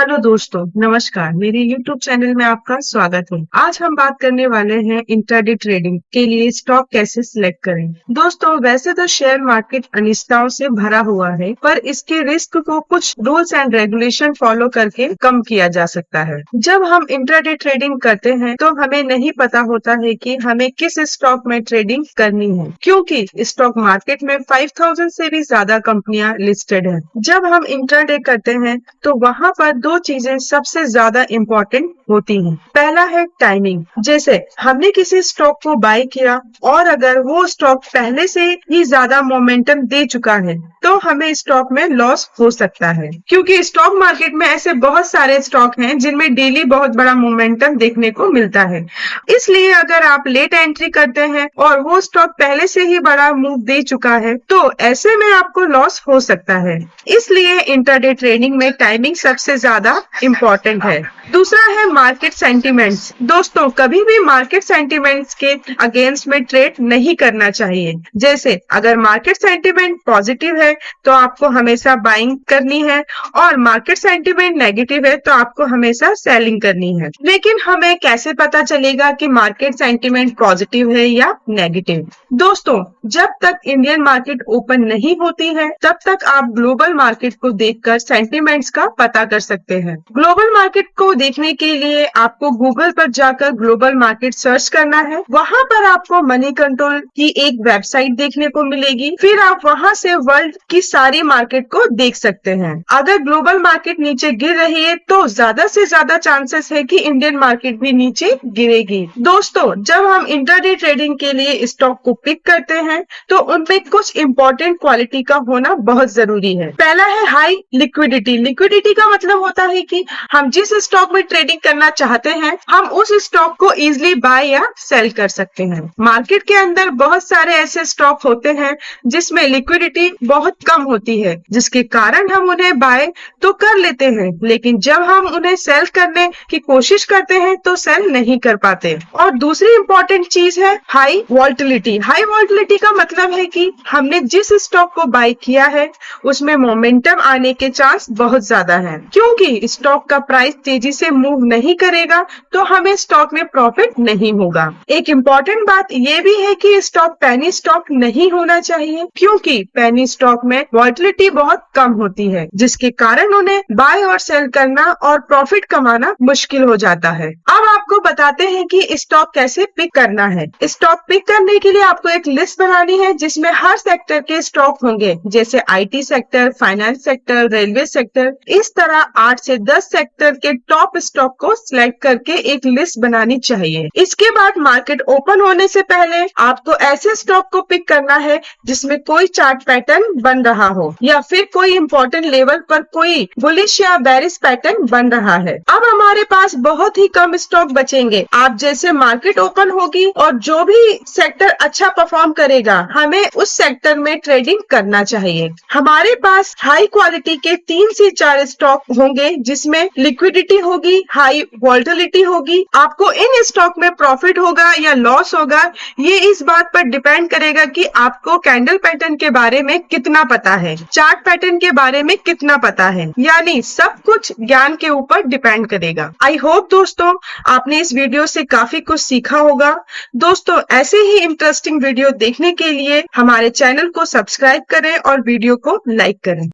Hello दोस्तों, नमस्कार। मेरे YouTube चैनल में आपका स्वागत है। आज हम बात करने वाले हैं इंट्राडे ट्रेडिंग के लिए स्टॉक कैसे सिलेक्ट करें। दोस्तों, वैसे तो शेयर मार्केट अनिश्चितताओं से भरा हुआ है, पर इसके रिस्क को कुछ रूल्स एंड रेगुलेशन फॉलो करके कम किया जा सकता है। जब हम इंट्राडे ट्रेडिंग करते हैं तो हमें नहीं पता होता है कि हमें किस स्टॉक में ट्रेडिंग करनी है, क्योंकि स्टॉक मार्केट में 5000 से भी ज्यादा कंपनियां लिस्टेड है। जब हम इंट्राडे करते हैं तो वहाँ पर दो चीजें सबसे ज्यादा इम्पोर्टेंट होती हैं। पहला है टाइमिंग। जैसे हमने किसी स्टॉक को बाय किया और अगर वो स्टॉक पहले से ही ज्यादा मोमेंटम दे चुका है तो हमें स्टॉक में लॉस हो सकता है, क्योंकि स्टॉक मार्केट में ऐसे बहुत सारे स्टॉक हैं जिनमें डेली बहुत बड़ा मोमेंटम देखने को मिलता है। इसलिए अगर आप लेट एंट्री करते हैं और वो स्टॉक पहले से ही बड़ा मूव दे चुका है तो ऐसे में आपको लॉस हो सकता है। इसलिए इंट्राडे ट्रेडिंग में टाइमिंग सबसे ज्यादा इम्पोर्टेंट है। दूसरा है मार्केट सेंटिमेंट्स। दोस्तों, कभी भी मार्केट सेंटिमेंट्स के अगेंस्ट में ट्रेड नहीं करना चाहिए। जैसे अगर मार्केट सेंटिमेंट पॉजिटिव है तो आपको हमेशा बाइंग करनी है और मार्केट सेंटिमेंट नेगेटिव है तो आपको हमेशा सेलिंग करनी है। लेकिन हमें कैसे पता चलेगा कि मार्केट सेंटिमेंट पॉजिटिव है या नेगेटिव? दोस्तों, जब तक इंडियन मार्केट ओपन नहीं होती है तब तक आप ग्लोबल मार्केट को देखकर सेंटिमेंट्स का पता कर सकते हैं। ग्लोबल मार्केट को देखने के लिए आपको गूगल पर जाकर ग्लोबल मार्केट सर्च करना है। वहाँ पर आपको मनी कंट्रोल की एक वेबसाइट देखने को मिलेगी। फिर आप वहाँ से वर्ल्ड की सारी मार्केट को देख सकते हैं। अगर ग्लोबल मार्केट नीचे गिर रही है तो ज्यादा से ज्यादा चांसेस है कि इंडियन मार्केट भी नीचे गिरेगी। दोस्तों, जब हम इंट्राडे ट्रेडिंग के लिए स्टॉक को पिक करते हैं तो उनमें कुछ इम्पोर्टेंट क्वालिटी का होना बहुत जरूरी है। पहला है हाई लिक्विडिटी। लिक्विडिटी का मतलब होता है कि हम जिस स्टॉक में ट्रेडिंग करना चाहते हैं हम उस स्टॉक को इजीली बाय या सेल कर सकते हैं। मार्केट के अंदर बहुत सारे ऐसे स्टॉक होते हैं जिसमें लिक्विडिटी बहुत कम होती है, जिसके कारण हम उन्हें बाय तो कर लेते हैं, लेकिन जब हम उन्हें सेल करने की कोशिश करते हैं तो सेल नहीं कर पाते। और दूसरी इम्पोर्टेंट चीज है हाई वॉल्टिलिटी। हाई वॉल्टिलिटी का मतलब है कि हमने जिस स्टॉक को बाय किया है उसमें मोमेंटम आने के चांस बहुत ज्यादा है, क्योंकि स्टॉक का प्राइस तेजी से मूव नहीं करेगा तो हमें स्टॉक में प्रॉफिट नहीं होगा। एक इम्पोर्टेंट बात ये भी है कि स्टॉक पेनी स्टॉक नहीं होना चाहिए, क्योंकि पेनी स्टॉक में वॉल्टिलिटी बहुत कम होती है, जिसके कारण उन्हें बाय और सेल करना और प्रॉफिट कमाना मुश्किल हो जाता है। अब आपको बताते हैं कि स्टॉक कैसे पिक करना है। स्टॉक पिक करने के लिए आपको एक लिस्ट बनानी है जिसमें हर सेक्टर के स्टॉक होंगे, जैसे IT sector, finance sector, railway sector. इस तरह 8 से 10 सेक्टर के टॉप स्टॉक को सिलेक्ट करके एक लिस्ट बनानी चाहिए। इसके बाद मार्केट ओपन होने से पहले आपको ऐसे स्टॉक को पिक करना है जिसमें कोई चार्ट पैटर्न बन रहा हो या फिर कोई इम्पोर्टेंट लेवल पर कोई बुलिश या बेरिश पैटर्न बन रहा है। अब हमारे पास बहुत ही कम स्टॉक बचेंगे। आप जैसे मार्केट ओपन होगी और जो भी सेक्टर अच्छा परफॉर्म करेगा हमें उस सेक्टर में ट्रेडिंग करना चाहिए। हमारे पास हाई क्वालिटी के 3 से 4 स्टॉक होंगे जिसमें लिक्विडिटी होगी, हाई वॉल्टिलिटी होगी। आपको इन स्टॉक में प्रॉफिट होगा या लॉस होगा ये इस बात पर डिपेंड करेगा कि आपको कैंडल पैटर्न के बारे में कितना पता है, चार्ट पैटर्न के बारे में कितना पता है, यानी सब कुछ ज्ञान के ऊपर डिपेंड करेगा। आई होप दोस्तों आपने इस वीडियो से काफी कुछ सीखा होगा। दोस्तों, ऐसे ही इंटरेस्टिंग वीडियो देखने के लिए हमारे चैनल को सब्सक्राइब करें और वीडियो को लाइक करें।